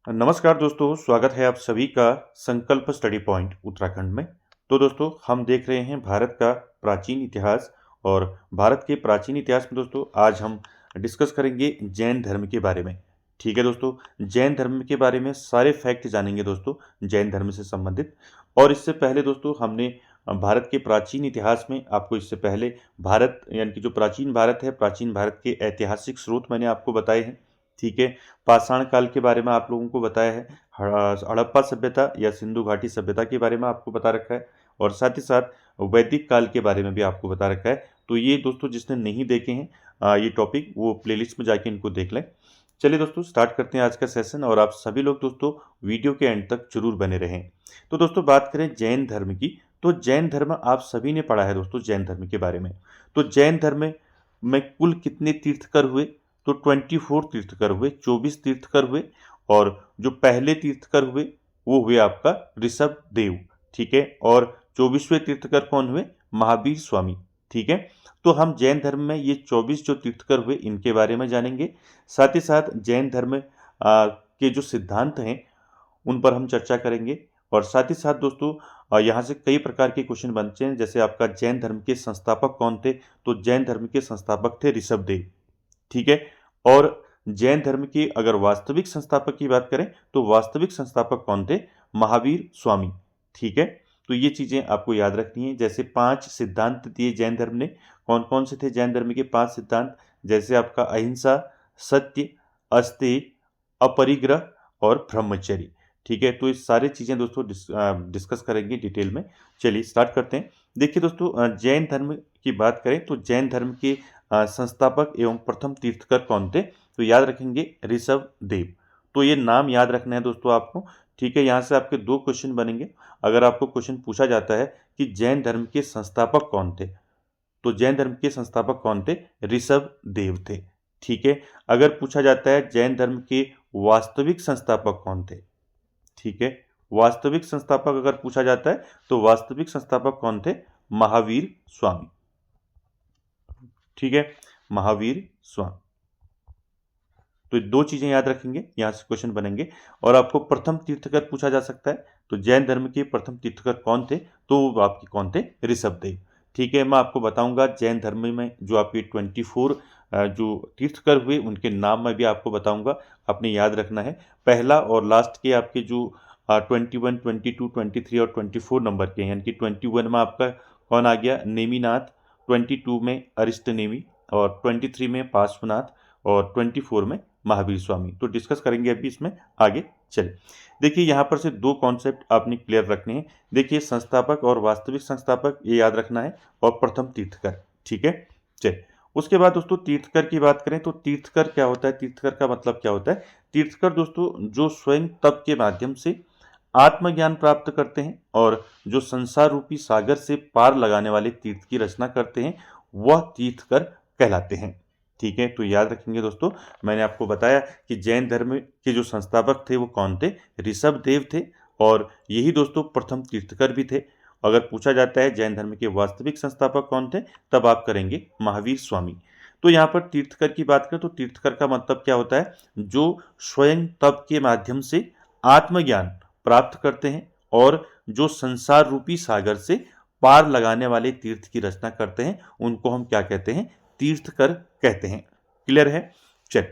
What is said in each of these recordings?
नमस्कार दोस्तों, स्वागत है आप सभी का संकल्प स्टडी पॉइंट उत्तराखंड में। तो दोस्तों, हम देख रहे हैं भारत का प्राचीन इतिहास। और भारत के प्राचीन इतिहास में दोस्तों आज हम डिस्कस करेंगे जैन धर्म के बारे में। ठीक है दोस्तों, जैन धर्म के बारे में सारे फैक्ट जानेंगे दोस्तों, जैन धर्म से संबंधित। और इससे पहले दोस्तों हमने भारत के प्राचीन इतिहास में आपको इससे पहले भारत यानी कि जो प्राचीन भारत है, प्राचीन भारत के ऐतिहासिक स्रोत मैंने आपको बताए हैं। ठीक है, पाषाण काल के बारे में आप लोगों को बताया है, हड़प्पा सभ्यता या सिंधु घाटी सभ्यता के बारे में आपको बता रखा है, और साथ ही साथ वैदिक काल के बारे में भी आपको बता रखा है। तो ये दोस्तों जिसने नहीं देखे हैं ये टॉपिक, वो प्लेलिस्ट में जाके इनको देख लें। चलिए दोस्तों, स्टार्ट करते हैं आज का सेशन, और आप सभी लोग दोस्तों वीडियो के एंड तक जरूर बने रहें। तो दोस्तों बात करें जैन धर्म की, तो जैन धर्म आप सभी ने पढ़ा है दोस्तों जैन धर्म के बारे में। तो जैन धर्म में कुल कितने तीर्थकर हुए? तो 24 तीर्थकर हुए, 24 तीर्थकर हुए। और जो पहले तीर्थकर हुए वो हुए आपका ऋषभ देव। ठीक है, और 24वें तीर्थकर कौन हुए? महावीर स्वामी। ठीक है, तो हम जैन धर्म में ये 24 जो तीर्थकर हुए इनके बारे में जानेंगे। साथ ही साथ जैन धर्म के जो सिद्धांत हैं उन पर हम चर्चा करेंगे। और साथ ही साथ दोस्तों यहाँ से कई प्रकार के क्वेश्चन बनते हैं, जैसे आपका जैन धर्म के संस्थापक कौन थे? तो जैन धर्म के संस्थापक थे ऋषभ देव। ठीक है, और जैन धर्म के अगर वास्तविक संस्थापक की बात करें तो वास्तविक संस्थापक कौन थे? महावीर स्वामी। ठीक है, तो ये चीजें आपको याद रखनी है। जैसे 5 सिद्धांत दिए जैन धर्म ने, कौन कौन से थे जैन धर्म के 5 सिद्धांत? जैसे आपका अहिंसा, सत्य, अस्तेय, अपरिग्रह और ब्रह्मचर्य। ठीक है, तो ये सारी चीजें दोस्तों डिस्कस करेंगे डिटेल में। चलिए स्टार्ट करते हैं। देखिए दोस्तों, जैन धर्म की बात करें तो जैन धर्म के संस्थापक एवं प्रथम तीर्थकर कौन थे? तो याद रखेंगे ऋषभ देव। तो ये नाम याद रखना है दोस्तों आपको। ठीक है, यहाँ से आपके 2 क्वेश्चन बनेंगे। अगर आपको क्वेश्चन पूछा जाता है कि जैन धर्म के संस्थापक कौन थे, तो जैन धर्म के संस्थापक कौन थे? ऋषभ देव थे। ठीक है, अगर पूछा जाता है जैन धर्म के वास्तविक संस्थापक कौन थे? ठीक है, वास्तविक संस्थापक अगर पूछा जाता है तो वास्तविक संस्थापक कौन थे? महावीर स्वामी। ठीक है, महावीर स्वामी। तो 2 चीजें याद रखेंगे, यहां से क्वेश्चन बनेंगे। और आपको प्रथम तीर्थकर पूछा जा सकता है, तो जैन धर्म के प्रथम तीर्थकर कौन थे? तो वो आपके कौन थे? ऋषभ देव। ठीक है, मैं आपको बताऊंगा जैन धर्म में जो आपके 24 जो तीर्थकर हुए उनके नाम मैं भी आपको बताऊंगा, आपने याद रखना है। पहला और लास्ट के आपके जो 21, 22, 23 और 24 नंबर के, यानी कि 21 में आपका कौन आ गया? नेमिनाथ, 22 में अरिष्ट नेमी, और 23 में पार्श्वनाथ, और 24 में महावीर स्वामी। तो डिस्कस करेंगे अभी इसमें आगे। चले, देखिए यहाँ पर से 2 कॉन्सेप्ट आपने क्लियर रखने हैं। देखिए, संस्थापक और वास्तविक संस्थापक ये याद रखना है, और प्रथम तीर्थकर। ठीक है, चलिए उसके बाद दोस्तों तीर्थकर की बात करें तो तीर्थकर क्या होता है? तीर्थकर का मतलब क्या होता है? तीर्थकर दोस्तों जो स्वयं तप के माध्यम से आत्मज्ञान प्राप्त करते हैं और जो संसार रूपी सागर से पार लगाने वाले तीर्थ की रचना करते हैं, वह तीर्थकर कहलाते हैं। ठीक है, तो याद रखेंगे दोस्तों, मैंने आपको बताया कि जैन धर्म के जो संस्थापक थे वो कौन थे? ऋषभ देव थे, और यही दोस्तों प्रथम तीर्थकर भी थे। अगर पूछा जाता है जैन धर्म के वास्तविक संस्थापक कौन थे, तब आप करेंगे महावीर स्वामी। तो यहाँ पर तीर्थकर की बात करें तो तीर्थकर का मतलब क्या होता है? जो स्वयं तप के माध्यम से आत्मज्ञान प्राप्त करते हैं और जो संसार रूपी सागर से पार लगाने वाले तीर्थ की रचना करते हैं, उनको हम क्या कहते हैं? तीर्थकर कहते हैं। क्लियर है? चल,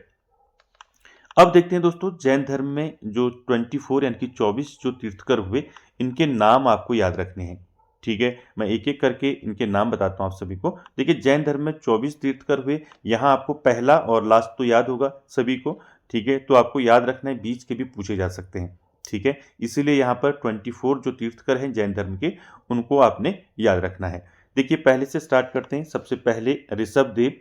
अब देखते हैं दोस्तों जैन धर्म में जो 24 यानी कि 24 जो तीर्थकर हुए, इनके नाम आपको याद रखने हैं। ठीक है, मैं एक एक करके इनके नाम बताता हूं आप सभी को। देखिए, जैन धर्म में 24 तीर्थकर हुए, यहां आपको पहला और लास्ट तो याद होगा सभी को। ठीक है, तो आपको याद रखना है, बीच के भी पूछे जा सकते हैं। ठीक है, इसीलिए यहाँ पर 24 जो तीर्थकर हैं जैन धर्म के, उनको आपने याद रखना है। देखिए, पहले से स्टार्ट करते हैं। सबसे पहले ऋषभ देव।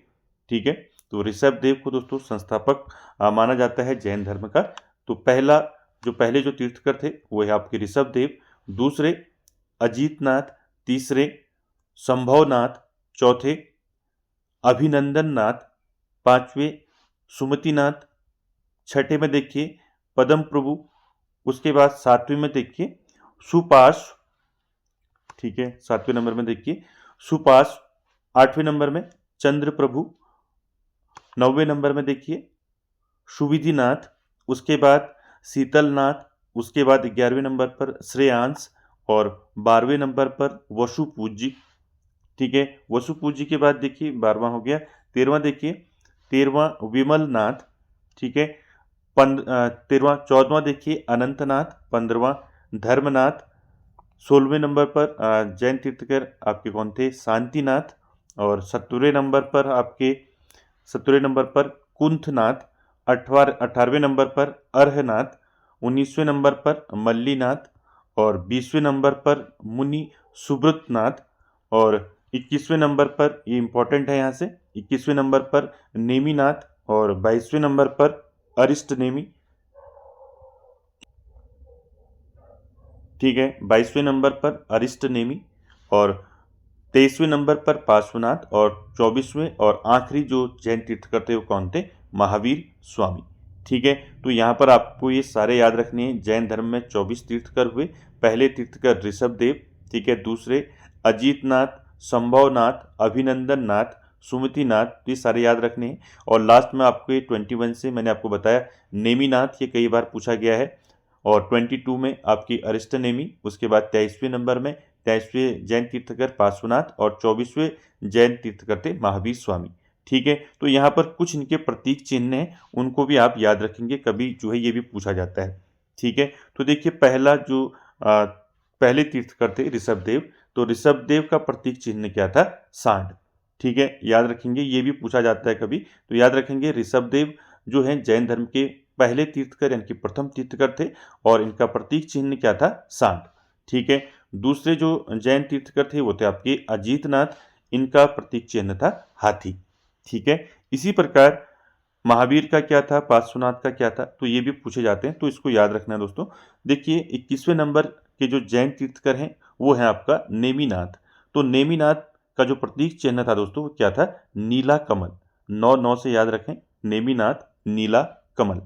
ठीक है, तो ऋषभ देव को दोस्तों संस्थापक माना जाता है जैन धर्म का। तो पहले जो तीर्थकर थे वो है आपके ऋषभ देव, दूसरे अजीतनाथ, तीसरे संभवनाथ, चौथे अभिनंदन नाथ, पांचवें सुमतिनाथ, छठे में देखिए पदम प्रभु, उसके बाद 7वें में देखिए सुपाश। ठीक है, 7वें नंबर में देखिए सुपाश, 8वें नंबर में चंद्र प्रभु, 9वें नंबर में देखिए सुविधिनाथ, उसके बाद शीतलनाथ, उसके बाद 11वें नंबर पर श्रेयांश और 12वें नंबर पर वसुपूज्य। ठीक है, वसुपूज्य के बाद देखिए 12वां हो गया। 13वां देखिए, 13वां विमलनाथ। ठीक है, 14वां देखिए अनंतनाथ। 15वां धर्मनाथ। 16वें नंबर पर जैन तीर्थकर आपके कौन थे? शांतिनाथ। और 17वें नंबर पर कुंथनाथ। 18वें नंबर पर अर्हनाथ। 19वें नंबर पर मल्लीनाथ। और 20वें नंबर पर मुनि सुब्रतनाथ। और 21वें नंबर पर, ये इंपॉर्टेंट है यहाँ से, 21वें नंबर पर नेमिनाथ। और 22वें नंबर पर अरिष्ट नेमी। ठीक है, 22वें नंबर पर अरिष्ट नेमी। और 23वें नंबर पर पार्श्वनाथ। और 24वें और आखिरी जो जैन तीर्थकर थे वो कौन थे? महावीर स्वामी। ठीक है, तो यहाँ पर आपको ये सारे याद रखने हैं। जैन धर्म में 24 तीर्थकर हुए। पहले तीर्थकर ऋषभदेव। ठीक है, दूसरे अजीतनाथ, संभवनाथ, अभिनंदन नाथ, सुमतिनाथ, ये सारे याद रखने हैं। और लास्ट में आपको ये 21 से मैंने आपको बताया नेमिनाथ, ये कई बार पूछा गया है। और 22 में आपकी अरिष्ट नेमी। उसके बाद 23वें नंबर में 23वें जैन तीर्थकर पार्श्वनाथ। और 24वें जैन तीर्थकर थे महावीर स्वामी। ठीक है, तो यहाँ पर कुछ इनके प्रतीक चिन्ह हैं, उनको भी आप याद रखेंगे, कभी जो है ये भी पूछा जाता है। ठीक है, तो देखिए पहला जो पहले तीर्थकर थे ऋषभदेव, तो ऋषभदेव का प्रतीक चिन्ह क्या था? सांड। ठीक है, याद रखेंगे, ये भी पूछा जाता है कभी, तो याद रखेंगे ऋषभदेव जो है जैन धर्म के पहले तीर्थकर यानी कि प्रथम तीर्थकर थे। और इनका प्रतीक चिन्ह क्या था? सांड। ठीक है, दूसरे जो जैन तीर्थकर थे वो थे आपके अजीतनाथ, इनका प्रतीक चिन्ह था हाथी। ठीक है, इसी प्रकार महावीर का क्या था, पार्श्वनाथ का क्या था, तो ये भी पूछे जाते हैं, तो इसको याद रखना है दोस्तों। देखिए 21वें नंबर के जो जैन तीर्थकर हैं वो है आपका नेमिनाथ। तो नेमिनाथ का जो प्रतीक चिन्ह था दोस्तों वो क्या था? नीला कमल। 9 से याद रखें, नेमिनाथ नीला कमल।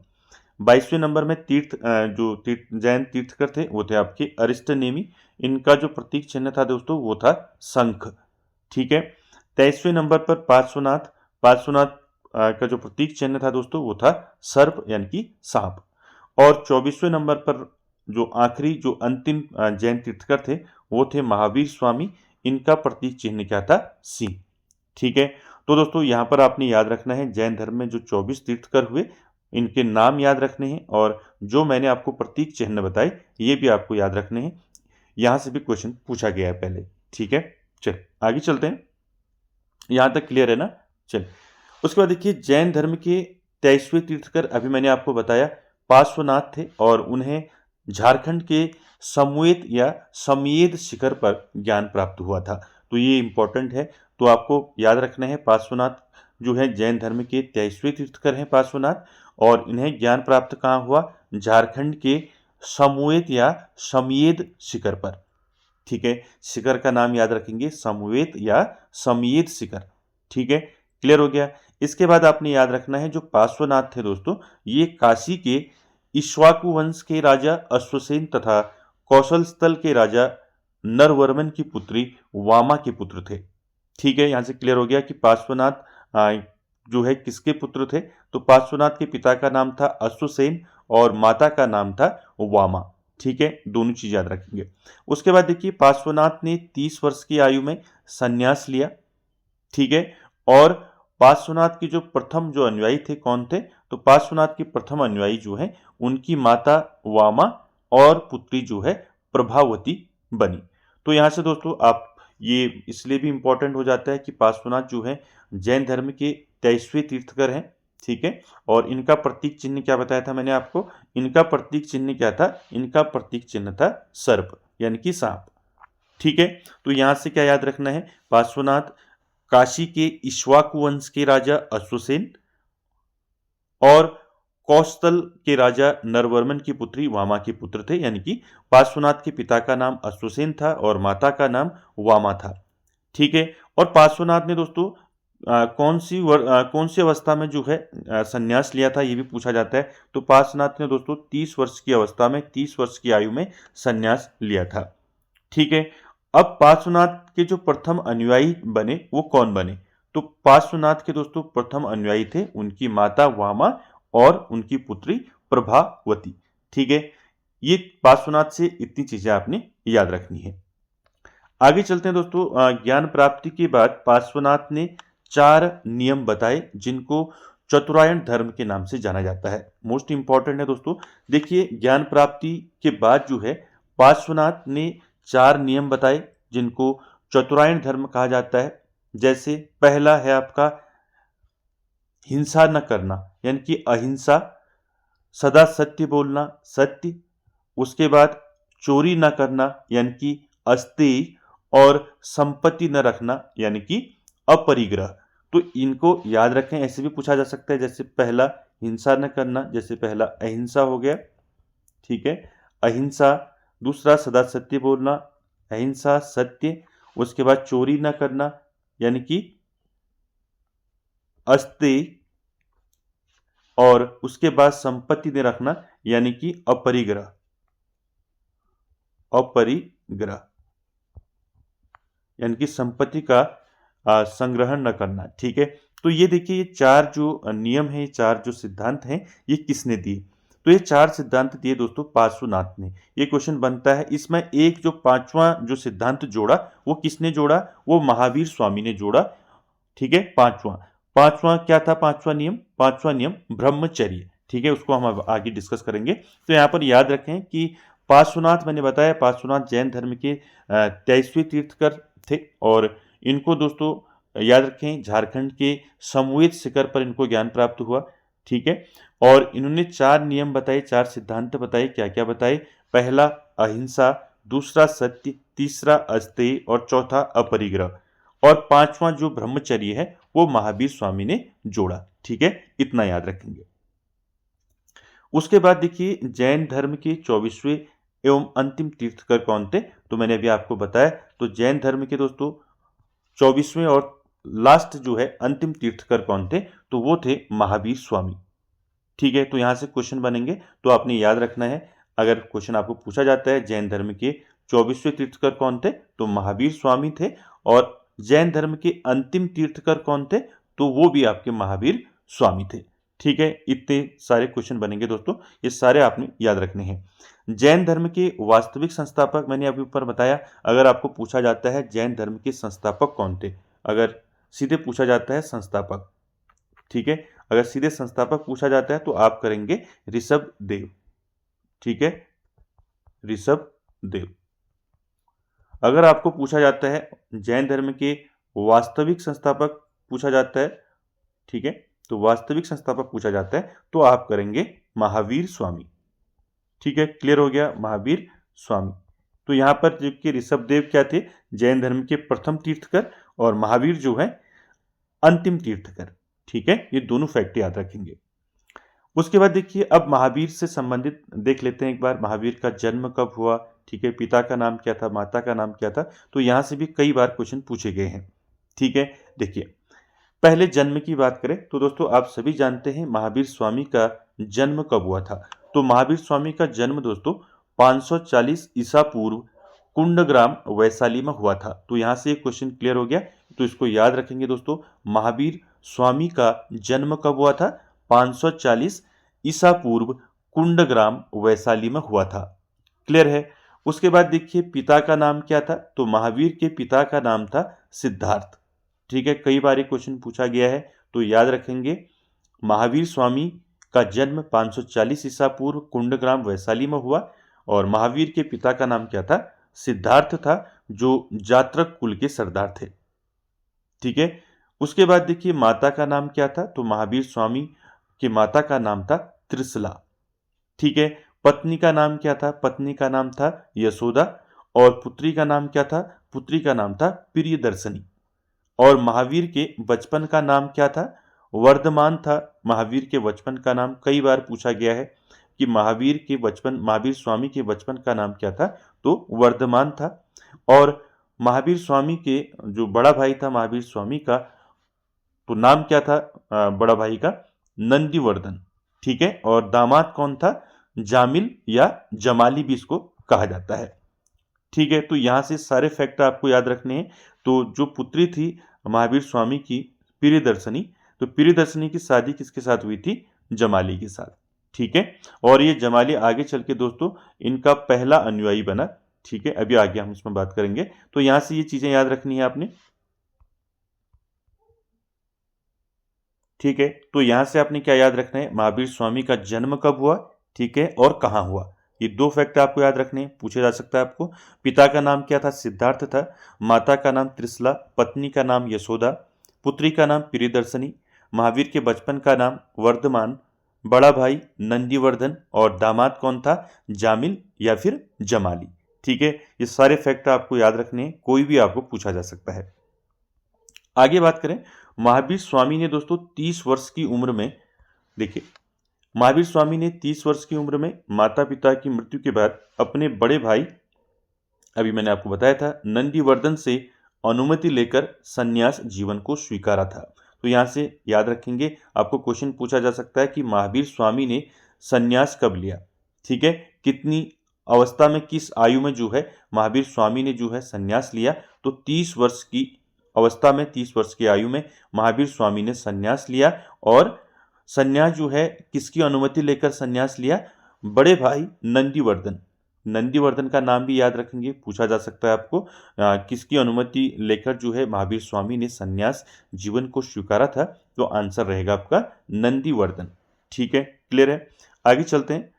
22वें नंबर में जैन तीर्थकर थे वो थे आपके अरिष्ट नेमी। इनका जो प्रतीक चिन्ह था दोस्तों वो था शंख। ठीक है, 23वें नंबर पर पार्श्वनाथ। पार्श्वनाथ का जो प्रतीक चिन्ह था दोस्तों वो था सर्प यानी कि सांप। और 24वें नंबर पर जो आखिरी जो अंतिम जैन तीर्थकर थे वो थे महावीर स्वामी। इनका प्रतीक चिन्ह क्या था? सिंह। ठीक है, तो दोस्तों यहाँ पर आपने याद रखना है जैन धर्म में जो 24 तीर्थकर हुए इनके नाम याद रखने हैं। और जो मैंने आपको प्रतीक चिन्ह बताए ये भी आपको याद रखने हैं। यहाँ से भी क्वेश्चन पूछा गया है पहले। ठीक है, चल आगे चलते हैं। यहाँ तक क्लियर है ना? चल, उसके बाद देखिए जैन धर्म के 23वें तीर्थकर अभी मैंने आपको बताया पार्श्वनाथ थे। और उन्हें झारखंड के समवेत या समयेद शिखर पर ज्ञान प्राप्त हुआ था। तो ये इंपॉर्टेंट है, तो आपको याद रखना है पार्श्वनाथ जो है जैन धर्म के 23वें तीर्थकर हैं पार्श्वनाथ। और इन्हें ज्ञान प्राप्त कहाँ हुआ? झारखंड के समवेत या समयेद शिखर पर। ठीक है, शिखर का नाम याद रखेंगे, समवेत या समयेद शिखर। ठीक है, क्लियर हो गया। इसके बाद आपने याद रखना है जो पार्श्वनाथ थे दोस्तों ये काशी के इक्ष्वाकु वंश के राजा अश्वसेन तथा कौशल स्थल के राजा नरवर्मन की पुत्री वामा के पुत्र थे। ठीक है, यहाँ से क्लियर हो गया कि पार्श्वनाथ जो है किसके पुत्र थे? तो पार्श्वनाथ के पिता का नाम था अश्वसेन और माता का नाम था वामा। ठीक है, दोनों चीज याद रखेंगे। उसके बाद देखिए पार्श्वनाथ ने 30 वर्ष की आयु में संन्यास लिया। ठीक है, और पार्श्वनाथ के जो प्रथम जो अनुयायी थे कौन थे? तो पार्श्वनाथ के प्रथम अनुयायी जो है उनकी माता वामा और पुत्री जो है प्रभावती बनी। तो यहाँ से दोस्तों आप ये इसलिए भी इंपॉर्टेंट हो जाता है कि पार्श्वनाथ जो है जैन धर्म के 23वें तीर्थकर हैं। ठीक है, और इनका प्रतीक चिन्ह क्या बताया था मैंने आपको? इनका प्रतीक चिन्ह क्या था? इनका प्रतीक चिन्ह था सर्प यानी कि सांप। ठीक है, तो यहां से क्या याद रखना है? पार्श्वनाथ काशी के इक्ष्वाकु वंश के राजा अश्वसेन और कौशल के राजा नरवर्मन की पुत्री वामा के पुत्र थे। यानी कि पार्श्वनाथ के पिता का नाम अश्वसेन था और माता का नाम वामा था। ठीक है, और पार्श्वनाथ ने दोस्तों कौन सी अवस्था में जो है संन्यास लिया था ये भी पूछा जाता है। तो पार्श्वनाथ ने दोस्तों 30 वर्ष की अवस्था में 30 वर्ष की आयु में संन्यास लिया था। ठीक है, अब पार्श्वनाथ के जो प्रथम अनुयायी बने वो कौन बने? तो पार्श्वनाथ के दोस्तों प्रथम अनुयायी थे उनकी माता वामा और उनकी पुत्री प्रभावती। ठीक है, ये पार्श्वनाथ से इतनी चीजें आपने याद रखनी है। आगे चलते हैं दोस्तों। ज्ञान प्राप्ति के बाद पार्श्वनाथ ने 4 नियम बताए जिनको चतुरायन धर्म के नाम से जाना जाता है। मोस्ट इंपॉर्टेंट है दोस्तों। देखिए, ज्ञान प्राप्ति के बाद जो है पार्श्वनाथ ने 4 नियम बताए जिनको चतुरायन धर्म कहा जाता है। जैसे पहला है आपका हिंसा न करना, यानी कि अहिंसा, सदा सत्य बोलना, सत्य। उसके बाद चोरी न करना, यानी कि अस्तेय, और संपत्ति न रखना, यानी कि अपरिग्रह। तो इनको याद रखें, ऐसे भी पूछा जा सकता है। जैसे पहला हिंसा न करना, जैसे पहला अहिंसा हो गया, ठीक है, अहिंसा। दूसरा सदा सत्य बोलना, अहिंसा, सत्य। उसके बाद चोरी न करना, यानी कि अस्तेय, और उसके बाद संपत्ति न रखना, यानी कि अपरिग्रह, अपरिग्रह, यानी कि संपत्ति का संग्रहण न करना। ठीक है, तो ये देखिए, ये 4 जो नियम है, 4 जो सिद्धांत हैं, ये किसने दिए? तो ये 4 सिद्धांत दिए दोस्तों पार्श्वनाथ ने। ये क्वेश्चन बनता है, इसमें एक जो 5वां जो सिद्धांत जोड़ा, वो किसने जोड़ा? वो महावीर स्वामी ने जोड़ा। ठीक है, 5वां क्या था? 5वां नियम, 5वां नियम ब्रह्मचर्य। ठीक है, उसको हम आगे डिस्कस करेंगे। तो यहाँ पर याद रखें कि पार्श्वनाथ, मैंने बताया, पार्श्वनाथ जैन धर्म के 23वें तीर्थकर थे, और इनको दोस्तों याद रखें, झारखंड के समवेत शिखर पर इनको ज्ञान प्राप्त हुआ। ठीक है, और इन्होंने 4 नियम बताए, 4 सिद्धांत बताए। क्या क्या बताए? पहला अहिंसा, दूसरा सत्य, तीसरा अस्तेय, और चौथा अपरिग्रह, और 5वां जो ब्रह्मचर्य है वो महावीर स्वामी ने जोड़ा। ठीक है, इतना याद रखेंगे। उसके बाद देखिए, जैन धर्म के 24वें एवं अंतिम तीर्थकर कौन थे? तो मैंने अभी आपको बताया। तो जैन धर्म के दोस्तों 24वें और लास्ट जो है अंतिम तीर्थकर कौन थे? तो वो थे महावीर स्वामी। ठीक है, तो यहां से क्वेश्चन बनेंगे, तो आपने याद रखना है। अगर क्वेश्चन आपको पूछा जाता है जैन धर्म के 24वें तीर्थकर कौन थे, तो महावीर स्वामी थे, और जैन धर्म के अंतिम तीर्थकर कौन थे, तो वो भी आपके महावीर स्वामी थे। ठीक है, इतने सारे क्वेश्चन बनेंगे दोस्तों, ये सारे आपने याद रखने हैं। जैन धर्म के वास्तविक संस्थापक मैंने अभी ऊपर बताया। अगर आपको पूछा जाता है जैन धर्म के संस्थापक कौन थे, अगर सीधे पूछा जाता है संस्थापक, ठीक है, अगर सीधे संस्थापक पूछा जाता है तो आप करेंगे ऋषभ देव। ठीक है, ऋषभ देव। अगर आपको पूछा जाता है जैन धर्म के वास्तविक संस्थापक पूछा जाता है, ठीक है, तो वास्तविक संस्थापक पूछा जाता है तो आप करेंगे महावीर स्वामी। ठीक है, क्लियर हो गया, महावीर स्वामी। तो यहां पर जबकि ऋषभ देव क्या थे? जैन धर्म के प्रथम तीर्थकर, और महावीर जो है अंतिम तीर्थकर। ठीक है, ये दोनों फैक्ट याद रखेंगे। उसके बाद देखिए, अब महावीर से संबंधित देख लेते हैं एक बार, महावीर का जन्म कब हुआ? ठीक है, पिता का नाम क्या था, माता का नाम क्या था? तो यहां से भी कई बार क्वेश्चन पूछे गए हैं। ठीक है, देखिए, पहले जन्म की बात करें तो दोस्तों आप सभी जानते हैं महावीर स्वामी का जन्म कब हुआ था। तो महावीर स्वामी का जन्म दोस्तों 540 ईसा पूर्व कुंडग्राम वैशाली में हुआ था। तो यहां से एक क्वेश्चन क्लियर हो गया, तो इसको याद रखेंगे दोस्तों। महावीर स्वामी का जन्म कब हुआ था? 540 ईसा पूर्व कुंडग्राम वैशाली में हुआ था। क्लियर है। उसके बाद देखिए, पिता का नाम क्या था? तो महावीर के पिता का नाम था सिद्धार्थ। ठीक है, कई बार क्वेश्चन पूछा गया है, तो याद रखेंगे। महावीर स्वामी का जन्म 540 ईसा पूर्व कुंडग्राम वैशाली में हुआ, और महावीर के पिता का नाम क्या था? सिद्धार्थ था, जो जात्रक कुल के सरदार थे। ठीक है, उसके बाद देखिए, माता का नाम क्या था? तो महावीर स्वामी की माता का नाम था त्रिशला। ठीक है, पत्नी का नाम क्या था? पत्नी का नाम था यशोदा, और पुत्री का नाम क्या था? पुत्री का नाम था प्रियदर्शनी। और महावीर के बचपन का नाम क्या था? वर्धमान था। महावीर के बचपन का नाम कई बार पूछा गया है कि महावीर स्वामी के बचपन का नाम क्या था? तो वर्धमान था। और महावीर स्वामी के जो बड़ा भाई था महावीर स्वामी का, तो नाम क्या था बड़ा भाई का? नंदीवर्धन। ठीक है, और दामाद कौन था? जामिल या जमाली भी इसको कहा जाता है। ठीक है, तो यहां से सारे फैक्ट आपको याद रखने हैं। तो जो पुत्री थी महावीर स्वामी की, प्रियदर्शनी, तो प्रियदर्शनी की शादी किसके साथ हुई थी? जमाली के साथ। ठीक है। और ये जमाली आगे चल के दोस्तों इनका पहला अनुयायी बना। ठीक है, अभी आगे हम इसमें बात करेंगे। तो यहां से ये चीजें याद रखनी है आपने। ठीक है, तो यहां से आपने क्या याद रखना है, महावीर स्वामी का जन्म कब हुआ, ठीक है, और कहां हुआ। ये दो फैक्ट आपको याद रखने हैं, पूछे जा सकता है आपको। पिता का नाम क्या था, सिद्धार्थ था। माता का नाम त्रिशला, पत्नी का नाम यशोदा, पुत्री का नाम प्रियदर्शनी, महावीर के बचपन का नाम वर्धमान, बड़ा भाई नंदीवर्धन, और दामाद कौन था, जामिल या फिर जमाली। ठीक है, ये सारे फैक्ट आपको याद रखने हैं, कोई भी आपको पूछा जा सकता है। आगे बात करें, महावीर स्वामी ने दोस्तों 30 वर्ष की उम्र में, देखिए महावीर स्वामी ने 30 वर्ष की उम्र में माता पिता की मृत्यु के बाद अपने बड़े भाई, अभी मैंने आपको बताया था, नंदीवर्धन से अनुमति लेकर संन्यास जीवन को स्वीकारा था। तो यहां से याद रखेंगे, आपको क्वेश्चन पूछा जा सकता है कि महावीर स्वामी ने संन्यास कब लिया। ठीक है, कितनी अवस्था में, किस आयु में जो है महावीर स्वामी ने जो है संन्यास लिया। तो 30 वर्ष की अवस्था में, 30 वर्ष की आयु में महावीर स्वामी ने संन्यास लिया। और संन्यास जो है किसकी अनुमति लेकर संन्यास लिया, बड़े भाई नंदीवर्धन। नंदीवर्धन का नाम भी याद रखेंगे, पूछा जा सकता है आपको। किसकी अनुमति लेकर जो है महावीर स्वामी ने संन्यास जीवन को स्वीकारा था। तो आंसर रहेगा आपका नंदीवर्धन। ठीक है, क्लियर है। आगे चलते हैं।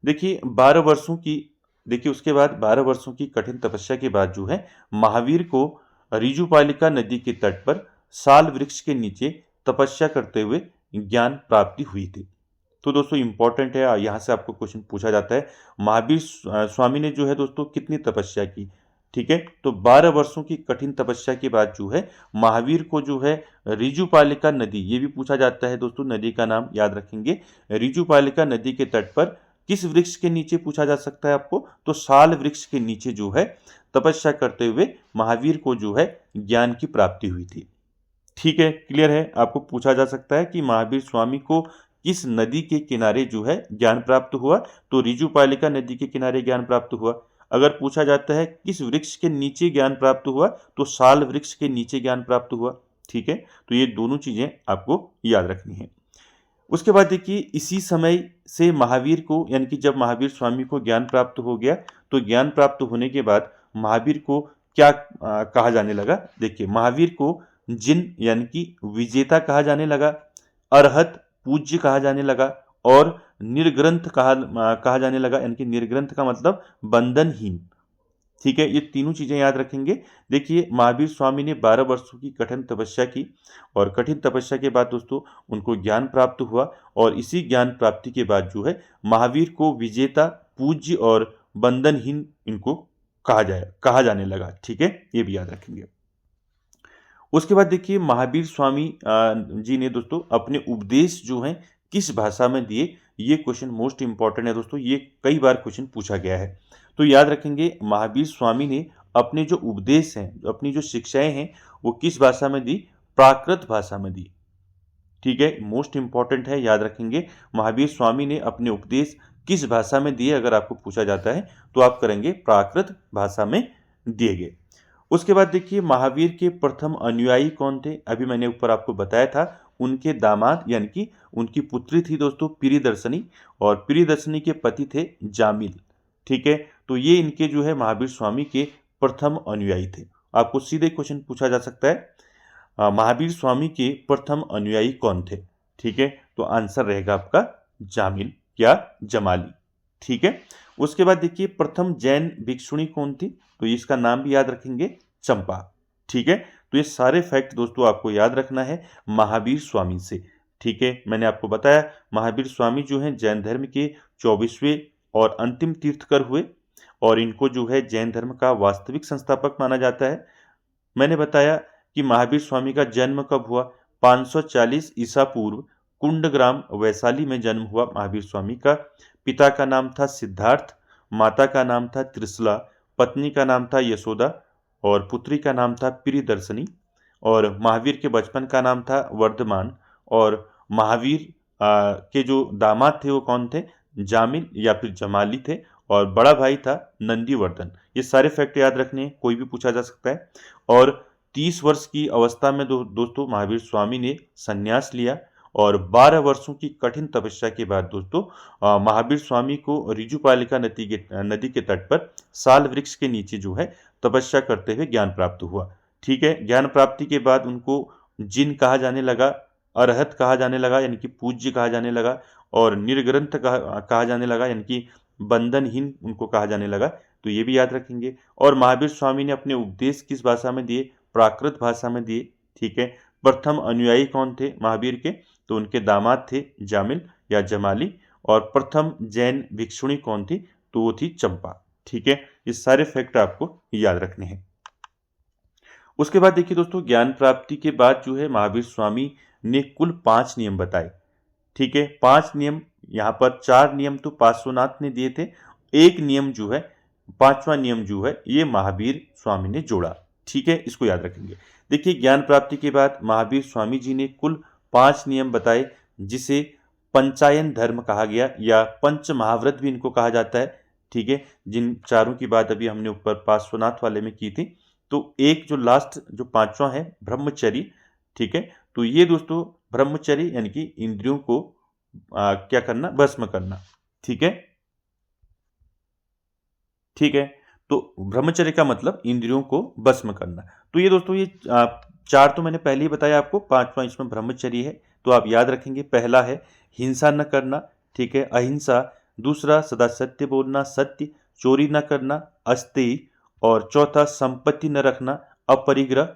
देखिए 12 वर्षों की, देखिए उसके बाद 12 वर्षों की कठिन तपस्या के बाद जो है महावीर को ऋजुपालिका नदी के तट पर साल वृक्ष के नीचे तपस्या करते हुए ज्ञान प्राप्ति हुई थी। तो दोस्तों इंपॉर्टेंट है, यहाँ से आपको क्वेश्चन पूछा जाता है, महावीर स्वामी ने जो है दोस्तों कितनी तपस्या की। ठीक है, तो 12 वर्षों की कठिन तपस्या के बाद जो है महावीर को जो है ऋजुपालिका नदी, ये भी पूछा जाता है दोस्तों, नदी का नाम याद रखेंगे। ऋजुपालिका नदी के तट पर किस वृक्ष के नीचे पूछा जा सकता है आपको, तो साल वृक्ष के नीचे जो है तपस्या करते हुए महावीर को जो है ज्ञान की प्राप्ति हुई थी। ठीक है, क्लियर है। आपको पूछा जा सकता है कि महावीर स्वामी को किस नदी के किनारे जो है ज्ञान प्राप्त हुआ, तो ऋजुपालिका नदी के किनारे ज्ञान प्राप्त हुआ। अगर पूछा जाता है किस वृक्ष के नीचे ज्ञान प्राप्त हुआ, तो साल वृक्ष के नीचे ज्ञान प्राप्त हुआ। ठीक है, तो ये दोनों चीजें आपको याद रखनी है। उसके बाद देखिए इसी समय से महावीर को, यानी कि जब महावीर स्वामी को ज्ञान प्राप्त हो गया, तो ज्ञान प्राप्त होने के बाद महावीर को क्या कहा जाने लगा। देखिए महावीर को जिन यानी कि विजेता कहा जाने लगा, अरहत पूज्य कहा जाने लगा, और निर्ग्रंथ कहा जाने लगा, यानी कि निर्ग्रंथ का मतलब बंधनहीन। ठीक है, ये तीनों चीजें याद रखेंगे। देखिए महावीर स्वामी ने 12 वर्षों की कठिन तपस्या की, और कठिन तपस्या के बाद दोस्तों उनको ज्ञान प्राप्त हुआ, और इसी ज्ञान प्राप्ति के बाद जो है महावीर को विजेता, पूज्य और बंधनहीन इनको कहा जाने लगा। ठीक है, ये भी याद रखेंगे। उसके बाद देखिए महावीर स्वामी जी ने दोस्तों अपने उपदेश जो हैं किस भाषा में दिए। ये क्वेश्चन मोस्ट इंपॉर्टेंट है दोस्तों, ये कई बार क्वेश्चन पूछा गया है। तो याद रखेंगे महावीर स्वामी ने अपने जो उपदेश हैं, अपनी जो शिक्षाएं हैं, वो किस भाषा में दी, प्राकृत भाषा में दी। ठीक है, मोस्ट इंपॉर्टेंट है, याद रखेंगे महावीर स्वामी ने अपने उपदेश किस भाषा में दिए। अगर आपको पूछा जाता है तो आप करेंगे प्राकृत भाषा में दिए गए। उसके बाद देखिए महावीर के प्रथम अनुयायी कौन थे, अभी मैंने ऊपर आपको बताया था, उनके दामाद यानी कि उनकी पुत्री थी दोस्तों प्रियदर्शनी, और प्रियदर्शनी के पति थे जामिल। ठीक है, तो ये इनके जो है महावीर स्वामी के प्रथम अनुयायी थे। आपको सीधे क्वेश्चन पूछा जा सकता है महावीर स्वामी के प्रथम अनुयायी कौन थे। ठीक है, तो आंसर रहेगा आपका जामिल या जमाली। ठीक है, उसके बाद देखिए प्रथम जैन भिक्षुणी कौन थी, तो इसका नाम भी याद रखेंगे, चंपा। ठीक है, तो ये सारे फैक्ट दोस्तों आपको याद रखना है महावीर स्वामी से। ठीक है, मैंने आपको बताया महावीर स्वामी जो हैं जैन धर्म के 24वें और अंतिम तीर्थकर हुए, और इनको जो है जैन धर्म का वास्तविक संस्थापक माना जाता है। मैंने बताया कि महावीर स्वामी का जन्म कब हुआ, 540 ईसा पूर्व कुंडग्राम वैशाली में जन्म हुआ महावीर स्वामी का। पिता का नाम था सिद्धार्थ, माता का नाम था त्रिशला, पत्नी का नाम था यशोदा, और पुत्री का नाम था प्रियदर्शनी, और महावीर के बचपन का नाम था वर्धमान, और महावीर के जो दामाद थे वो कौन थे, जामिल या फिर जमाली थे, और बड़ा भाई था नंदीवर्धन। ये सारे फैक्ट याद रखने हैं, कोई भी पूछा जा सकता है। और 30 वर्ष की अवस्था में दोस्तों महावीर स्वामी ने संन्यास लिया, और 12 वर्षों की कठिन तपस्या के बाद दोस्तों महावीर स्वामी को ऋजुपालिका नदी के तट पर साल वृक्ष के नीचे जो है तपस्या करते हुए ज्ञान प्राप्त हुआ। ठीक है, ज्ञान प्राप्ति के बाद उनको जिन कहा जाने लगा, अरहत कहा जाने लगा यानी कि पूज्य कहा जाने लगा, और निर्ग्रंथ कहा जाने लगा यानी कि बंधनहीन उनको कहा जाने लगा। तो ये भी याद रखेंगे। और महावीर स्वामी ने अपने उपदेश किस भाषा में दिए? प्राकृत भाषा में दिए। ठीक है, प्रथम अनुयायी कौन थे महावीर के? तो उनके दामाद थे जामिल या जमाली। और प्रथम जैन भिक्षुणी कौन थी? तो वो थी चंपा। ठीक है, ये सारे फैक्ट आपको याद रखने हैं। उसके बाद देखिए दोस्तों, ज्ञान प्राप्ति के बाद जो है महावीर स्वामी ने कुल 5 नियम बताए। ठीक है, 5 नियम, यहाँ पर 4 नियम तो पार्श्वनाथ ने दिए थे, एक नियम जो है, 5वां नियम जो है ये महावीर स्वामी ने जोड़ा। ठीक है, इसको याद रखेंगे। देखिए, ज्ञान प्राप्ति के बाद महावीर स्वामी जी ने कुल 5 नियम बताए, जिसे पंचायन धर्म कहा गया या पंच महाव्रत भी इनको कहा जाता है। ठीक है, जिन चारों की बात अभी हमने ऊपर पार्श्वनाथ वाले में की थी। तो एक जो लास्ट जो 5वां है ब्रह्मचर्य। ठीक है, तो ये दोस्तों ब्रह्मचर्य यानी कि इंद्रियों को क्या करना? भस्म करना। ठीक है, ठीक है, तो ब्रह्मचर्य का मतलब इंद्रियों को भस्म करना। तो ये दोस्तों ये 4 तो मैंने पहले ही बताया आपको, 5वां इसमें ब्रह्मचर्य है। तो आप याद रखेंगे, पहला है हिंसा न करना। ठीक है, अहिंसा। दूसरा सदा सत्य बोलना, सत्य। चोरी न करना, अस्तेय। और चौथा संपत्ति न रखना, अपरिग्रह।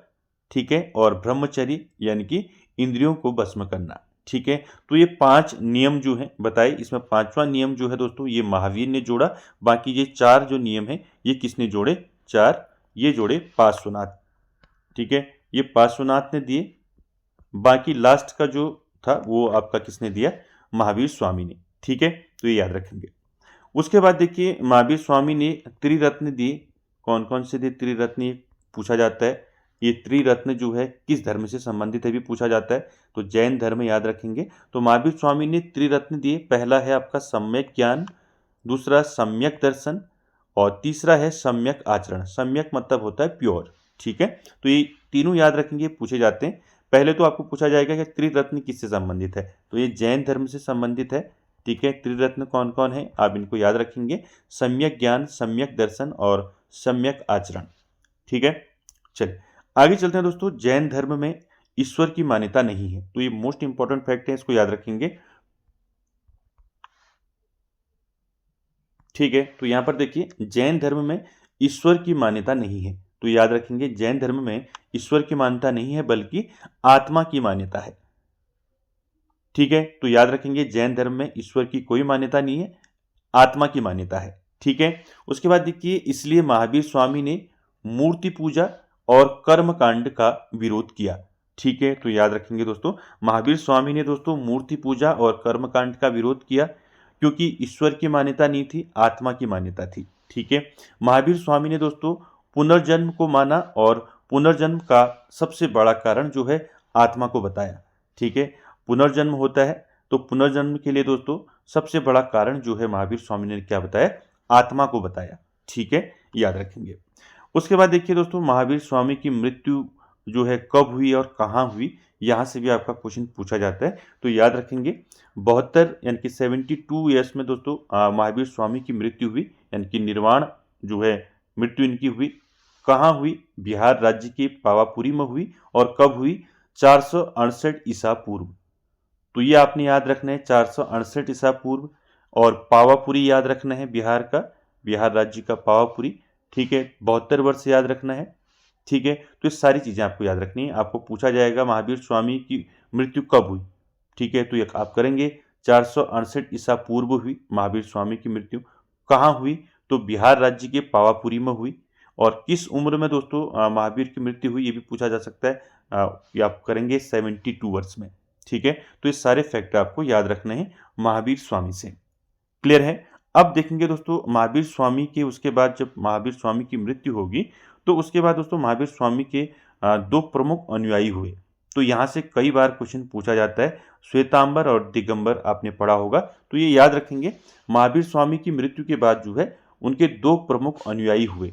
ठीक है, और ब्रह्मचर्य यानी कि इंद्रियों को भस्म करना। ठीक है, तो ये 5 नियम जो हैं बताए, इसमें 5वां नियम जो है दोस्तों ये महावीर ने जोड़ा। बाकी ये 4 जो नियम हैं ये किसने जोड़े? 4 ये जोड़े पार्श्वनाथ। ठीक है, ये पार्श्वनाथ ने दिए। बाकी लास्ट का जो था वो आपका किसने दिया? महावीर स्वामी ने। ठीक है, तो ये याद रखेंगे। उसके बाद देखिए, महावीर स्वामी ने त्रिरत्न दिए। कौन कौन से दिए त्रिरत्न? ये पूछा जाता है। ये त्रिरत्न जो है किस धर्म से संबंधित है भी पूछा जाता है। तो जैन धर्म याद रखेंगे। तो महावीर स्वामी ने त्रिरत्न दिए। पहला है आपका सम्यक ज्ञान, दूसरा सम्यक दर्शन, और तीसरा है सम्यक आचरण। सम्यक मतलब होता है प्योर। ठीक है, तो ये तीनों याद रखेंगे, पूछे जाते हैं। पहले तो आपको पूछा जाएगा कि त्रिरत्न किससे संबंधित है? तो ये जैन धर्म से संबंधित है। ठीक है, त्रिरत्न कौन कौन है आप इनको याद रखेंगे? सम्यक ज्ञान, सम्यक दर्शन और सम्यक आचरण। ठीक है, चलिए आगे चलते हैं दोस्तों। जैन धर्म में ईश्वर की मान्यता नहीं है। तो ये मोस्ट इंपॉर्टेंट फैक्ट है, इसको याद रखेंगे। ठीक है, तो यहां पर देखिए, जैन धर्म में ईश्वर की मान्यता नहीं है। तो याद रखेंगे, जैन धर्म में ईश्वर की मान्यता नहीं है बल्कि आत्मा की मान्यता है। ठीक है, तो याद रखेंगे, जैन धर्म में ईश्वर की कोई मान्यता नहीं है, आत्मा की मान्यता है। ठीक है, उसके बाद देखिए, इसलिए महावीर स्वामी ने मूर्ति पूजा और कर्म कांड का विरोध किया। ठीक है, तो याद रखेंगे दोस्तों, महावीर स्वामी ने दोस्तों मूर्ति पूजा और कर्म कांड का विरोध किया, क्योंकि ईश्वर की मान्यता नहीं थी, आत्मा की मान्यता थी। ठीक है, महावीर स्वामी ने दोस्तों पुनर्जन्म को माना और पुनर्जन्म का सबसे बड़ा कारण जो है आत्मा को बताया। ठीक है, पुनर्जन्म होता है, तो पुनर्जन्म के लिए दोस्तों सबसे बड़ा कारण जो है महावीर स्वामी ने क्या बताया? आत्मा को बताया। ठीक है, याद रखेंगे। उसके बाद देखिए दोस्तों, महावीर स्वामी की मृत्यु जो है कब हुई और कहाँ हुई, यहाँ से भी आपका क्वेश्चन पूछा जाता है। तो याद रखेंगे, 72 यानी कि 72 ईयर्स में दोस्तों महावीर स्वामी की मृत्यु हुई, यानी कि निर्वाण जो है मृत्यु इनकी हुई। कहाँ हुई? बिहार राज्य के पावापुरी में हुई। और कब हुई? 468 ईसा पूर्व। तो ये आपने याद रखना है, 468 ईसा पूर्व। और पावापुरी याद रखना है, बिहार का, बिहार राज्य का पावापुरी। ठीक है, 72 वर्ष याद रखना है। ठीक है, तो ये सारी चीज़ें आपको याद रखनी है। आपको पूछा जाएगा महावीर स्वामी की मृत्यु कब हुई। ठीक है, तो ये आप करेंगे, 468 ईसा पूर्व हुई महावीर स्वामी की मृत्यु। कहाँ हुई? तो बिहार राज्य के पावापुरी में हुई। और किस उम्र में दोस्तों महावीर की मृत्यु हुई, ये भी पूछा जा सकता है। ये आप करेंगे 72 वर्ष में। ठीक है, तो ये सारे फैक्ट आपको याद रखने हैं महावीर स्वामी से। क्लियर है? अब देखेंगे दोस्तों, महावीर स्वामी के उसके बाद जब महावीर स्वामी की मृत्यु होगी, तो उसके बाद दोस्तों महावीर स्वामी के 2 प्रमुख अनुयायी हुए। तो यहाँ से कई बार क्वेश्चन पूछा जाता है। श्वेतांबर और दिगंबर आपने पढ़ा होगा, तो ये याद रखेंगे। महावीर स्वामी की मृत्यु के बाद जो है उनके 2 प्रमुख अनुयायी हुए।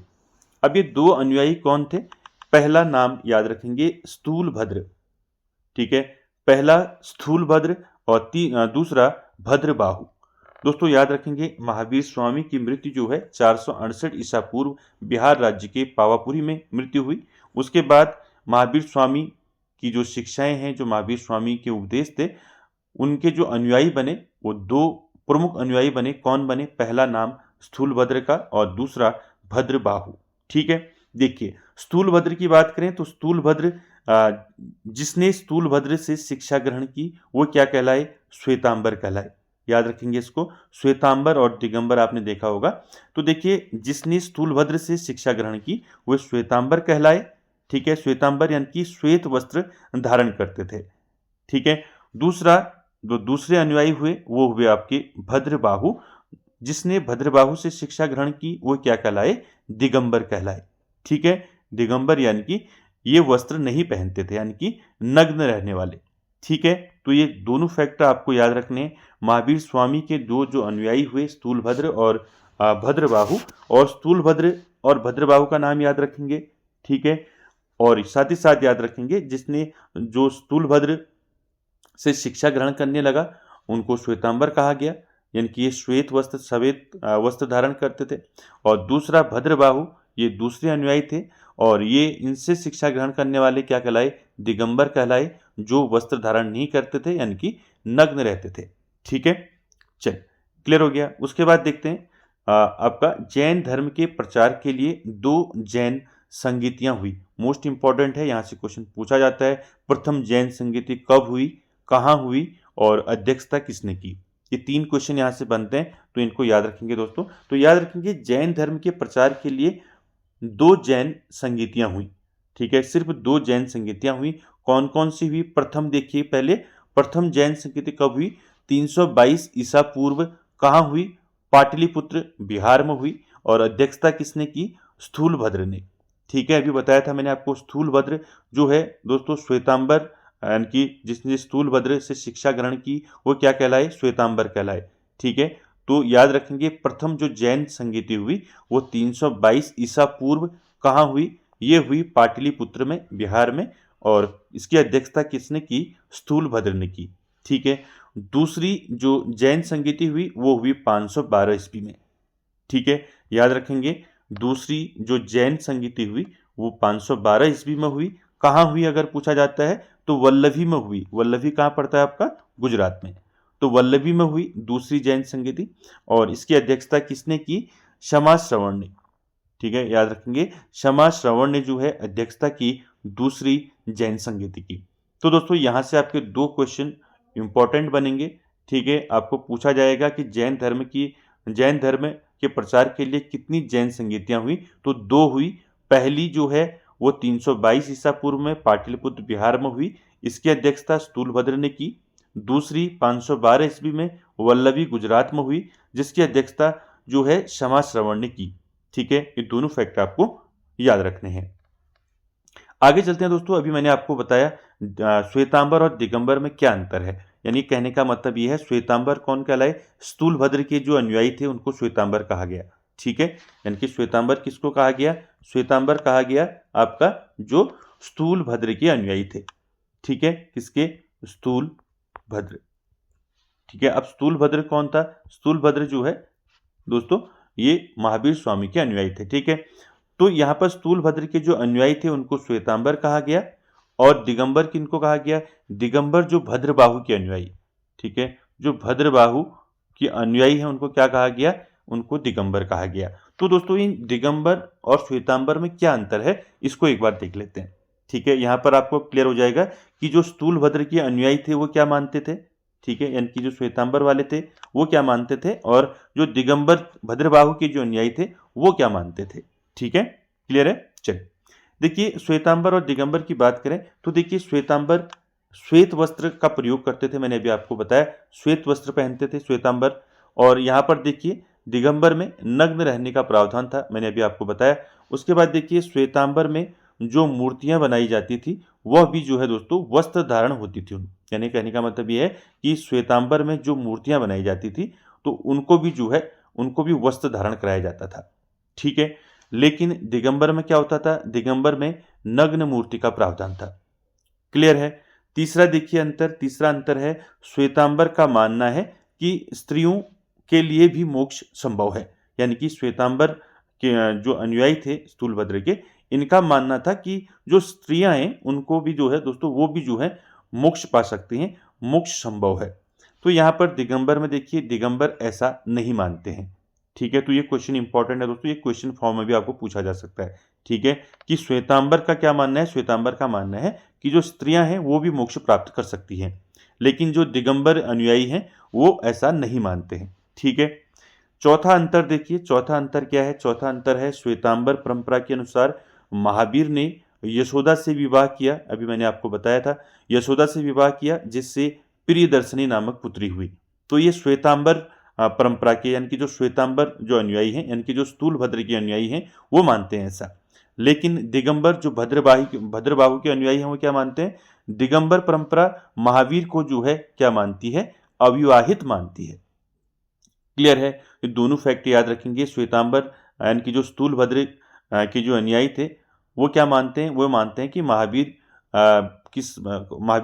अब ये 2 अनुयायी कौन थे? पहला नाम याद रखेंगे, स्थूलभद्र। ठीक है, पहला स्थूलभद्र और दूसरा भद्रबाहु। दोस्तों याद रखेंगे, महावीर स्वामी की मृत्यु जो है 468 ईसा पूर्व बिहार राज्य के पावापुरी में मृत्यु हुई। उसके बाद महावीर स्वामी की जो शिक्षाएं हैं, जो महावीर स्वामी के उपदेश थे, उनके जो अनुयायी बने वो दो प्रमुख अनुयायी बने। कौन बने? पहला नाम स्थूलभद्र का और दूसरा भद्रबाहु। ठीक है, देखिए स्थूलभद्र की बात करें तो स्थूलभद्र जिसने स्थूलभद्र से शिक्षा ग्रहण की वो क्या कहलाए? श्वेतांबर कहलाए। याद रखेंगे इसको, श्वेतांबर और दिगंबर आपने देखा होगा। तो देखिए जिसने स्थूलभद्र से शिक्षा ग्रहण की वो श्वेतांबर कहलाए। ठीक है, श्वेतांबर यानी कि श्वेत वस्त्र धारण करते थे। ठीक है, दूसरा जो दूसरे अनुयायी हुए वो हुए आपके भद्रबाहु। जिसने भद्रबाहु से शिक्षा ग्रहण की वो क्या कहलाए? दिगंबर कहलाए। ठीक है, दिगंबर यानी कि ये वस्त्र नहीं पहनते थे, यानी कि नग्न रहने वाले। ठीक है, तो ये दोनों फैक्टर आपको याद रखने हैं। महावीर स्वामी के दो जो अनुयायी हुए स्थूलभद्र और भद्रबाहु, और स्थूलभद्र और भद्रबाहु का नाम याद रखेंगे। ठीक है, और साथ ही साथ याद रखेंगे जिसने जो स्थूलभद्र से शिक्षा ग्रहण करने लगा उनको श्वेतांबर कहा गया, यानी कि ये श्वेत वस्त्र सफेद वस्त्र धारण करते थे। और दूसरा भद्रबाहु, ये दूसरे अनुयायी थे और ये इनसे शिक्षा ग्रहण करने वाले क्या कहलाए? दिगंबर कहलाए, जो वस्त्र धारण नहीं करते थे, यानी कि नग्न रहते थे। ठीक है, चल क्लियर हो गया। उसके बाद देखते हैं आपका जैन धर्म के प्रचार के लिए दो जैन संगीतियां हुई। मोस्ट इंपॉर्टेंट है, यहाँ से क्वेश्चन पूछा जाता है। प्रथम जैन संगीति कब हुई, कहाँ हुई और अध्यक्षता किसने की? ये 3 क्वेश्चन यहाँ से बनते हैं, तो इनको याद रखेंगे दोस्तों। तो याद रखेंगे जैन धर्म के प्रचार के लिए 2 जैन संगीतियां हुई। ठीक है, सिर्फ 2 जैन संगीतियां हुई। कौन कौन सी हुई? प्रथम देखिए पहले, प्रथम जैन संगीति कब हुई? 322 ईसा पूर्व। कहाँ हुई? पाटलिपुत्र बिहार में हुई। और अध्यक्षता किसने की? स्थूलभद्र ने। ठीक है, अभी बताया था मैंने आपको, स्थूलभद्र जो है दोस्तों श्वेतांबर, यानी कि जिसने स्थूलभद्र से शिक्षा ग्रहण की वो क्या कहलाए? श्वेतांबर कहलाए। ठीक है, तो याद रखेंगे प्रथम जो जैन संगीति हुई वो 322 ईसा पूर्व कहाँ हुई? ये हुई पाटलिपुत्र में, बिहार में। और इसकी अध्यक्षता किसने की? स्थूलभद्र ने की। ठीक है, दूसरी जो जैन संगीति हुई वो हुई 512 ईस्वी में। ठीक है, याद रखेंगे दूसरी जो जैन संगीति हुई वो 512 ईस्वी में हुई। कहाँ हुई अगर पूछा जाता है तो वल्लभी में हुई। वल्लभी कहाँ पड़ता है आपका? गुजरात में। तो वल्लभी में हुई दूसरी जैन संगीति, और इसकी अध्यक्षता किसने की? क्षमा श्रवण ने। ठीक है, याद रखेंगे क्षमा श्रवण ने जो है अध्यक्षता की दूसरी जैन संगीति की। तो दोस्तों यहाँ से आपके 2 क्वेश्चन इंपॉर्टेंट बनेंगे। ठीक है, आपको पूछा जाएगा कि जैन धर्म के प्रचार के लिए कितनी जैन संगीतियां हुई? तो 2 हुई। पहली जो है वो 322 ईसा पूर्व में पाटलिपुत्र बिहार में हुई, इसकी अध्यक्षता स्थूलभद्र ने की। दूसरी 512 ईस्वी में वल्लभी गुजरात में हुई, जिसकी अध्यक्षता जो है क्षमा श्रवण ने की। ठीक है, ये दोनों फैक्ट आपको याद रखने हैं। आगे चलते हैं दोस्तों। अभी मैंने आपको बताया श्वेतांबर और दिगंबर में क्या अंतर है, यानी कहने का मतलब ये है श्वेतांबर कौन कहलाए? स्थूलभद्र के जो अनुयायी थे उनको श्वेतांबर कहा गया। ठीक है, यानी कि श्वेतांबर किसको कहा गया? श्वेतांबर कहा गया आपका जो स्थूलभद्र के अनुयायी थे। ठीक है, किसके? स्थूलभद्र। ठीक है, अब स्थूलभद्र कौन था? स्थूलभद्र जो है दोस्तों ये महावीर स्वामी के अनुयायी थे। ठीक है, तो यहाँ पर स्थूलभद्र के जो अनुयायी थे उनको श्वेतांबर कहा गया, और दिगंबर किनको कहा गया? दिगंबर जो भद्रबाहु के अनुयायी। ठीक है, जो भद्रबाहु के अनुयायी हैं उनको क्या कहा गया? उनको दिगंबर कहा गया। तो दोस्तों इन दिगंबर और श्वेतांबर में क्या अंतर है इसको एक बार देख लेते हैं। ठीक है, यहाँ पर आपको क्लियर हो जाएगा कि जो स्थूलभद्र के अनुयायी थे वो क्या मानते थे। ठीक है, यानी कि जो श्वेतांबर वाले थे वो क्या मानते थे, और जो दिगंबर भद्रबाहु के जो अनुयायी थे वो क्या मानते थे। ठीक है, क्लियर है। चलिए देखिए, श्वेतांबर और दिगंबर की बात करें तो देखिए श्वेतांबर श्वेत वस्त्र का प्रयोग करते थे। मैंने अभी आपको बताया श्वेत वस्त्र पहनते थे श्वेतांबर। और यहाँ पर देखिए दिगंबर में नग्न रहने का प्रावधान था, मैंने अभी आपको बताया। उसके बाद देखिए श्वेतांबर में जो मूर्तियां बनाई जाती थी वह भी जो है दोस्तों वस्त्र धारण होती थी। यानी कहने का मतलब ये है कि श्वेतांबर में जो मूर्तियां बनाई जाती थी तो उनको भी वस्त्र धारण कराया जाता था। ठीक है, लेकिन दिगंबर में क्या होता था? दिगंबर में नग्न मूर्ति का प्रावधान था। क्लियर है। तीसरा देखिए तीसरा अंतर है, श्वेतांबर का मानना है कि स्त्रियों के लिए भी मोक्ष संभव है। यानी कि श्वेतांबर के जो अनुयायी थे स्थूलभद्र के, इनका मानना था कि जो स्त्रियां हैं उनको भी जो है दोस्तों, वो भी जो है मोक्ष पा सकती हैं, मोक्ष संभव है। तो यहाँ पर दिगंबर में देखिए, दिगंबर ऐसा नहीं मानते हैं। ठीक है, तो ये क्वेश्चन इंपॉर्टेंट है दोस्तों, ये क्वेश्चन फॉर्म में भी आपको पूछा जा सकता है। ठीक है, कि श्वेतांबर का क्या मानना है? श्वेतांबर का मानना है कि जो स्त्रियां हैं वो भी मोक्ष प्राप्त कर सकती हैं, लेकिन जो दिगंबर अनुयायी हैं वो ऐसा नहीं मानते हैं। ठीक है, चौथा अंतर देखिए, चौथा अंतर क्या है? चौथा अंतर है, श्वेतांबर परंपरा के अनुसार महावीर ने यशोदा से विवाह किया। अभी मैंने आपको बताया था, यशोदा से विवाह किया जिससे प्रियदर्शनी नामक पुत्री हुई। तो ये श्वेतांबर परंपरा के, यानी कि जो श्वेतांबर जो अनुयायी हैं, यानी कि जो स्थूलभद्र के अनुयायी हैं, वो मानते हैं ऐसा। लेकिन दिगंबर जो भद्रबाहु के अनुयायी हैं, वो क्या मानते हैं? दिगंबर परंपरा महावीर को जो है क्या मानती है? अविवाहित मानती है। क्लियर है? ये दोनों फैक्ट याद रखेंगे। श्वेतांबर यानी कि जो स्थूलभद्र के जो अनुयायी थे, वो क्या मानते हैं? वो मानते हैं कि महावीर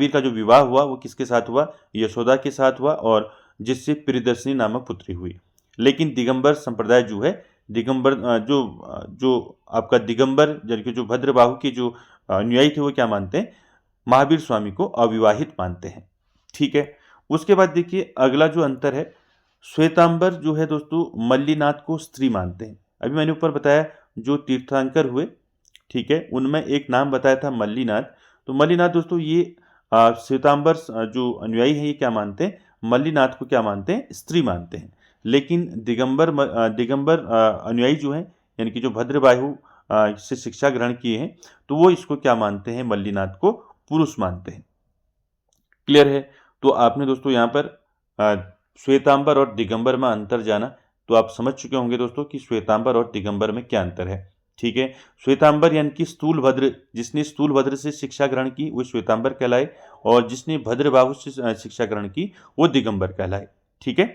का जो विवाह हुआ वो किसके साथ हुआ? यशोदा के साथ हुआ, और जिससे प्रियदर्शनी नामक पुत्री हुई। लेकिन दिगंबर संप्रदाय जो है, दिगंबर जो आपका दिगंबर यानी कि जो भद्रबाहु के जो अनुयायी थे, वो क्या मानते हैं? महावीर स्वामी को अविवाहित मानते हैं। ठीक है, उसके बाद देखिए अगला जो अंतर है, श्वेतांबर जो है दोस्तों मल्लीनाथ को स्त्री मानते हैं। अभी मैंने ऊपर बताया जो तीर्थंकर हुए, ठीक है, उनमें एक नाम बताया था मल्लीनाथ। तो मल्लीनाथ दोस्तों ये श्वेतांबर जो अनुयायी है ये क्या मानते हैं? मल्लीनाथ को क्या मानते हैं? स्त्री मानते हैं। लेकिन दिगंबर अनुयायी जो हैं, यानी कि जो भद्रबाहु से शिक्षा ग्रहण किए हैं, तो वो इसको क्या मानते हैं? मल्लीनाथ को पुरुष मानते हैं। क्लियर है? तो आपने दोस्तों यहाँ पर श्वेतांबर और दिगंबर में अंतर जाना, तो आप समझ चुके होंगे दोस्तों कि श्वेतांबर और दिगंबर में क्या अंतर है। ठीक है, श्वेतांबर यानी कि स्थूलभद्र, जिसने स्थूलभद्र से शिक्षा ग्रहण की वो श्वेतांबर कहलाए, और जिसने भद्रबाहु से शिक्षा ग्रहण की वो दिगंबर कहलाए। ठीक है,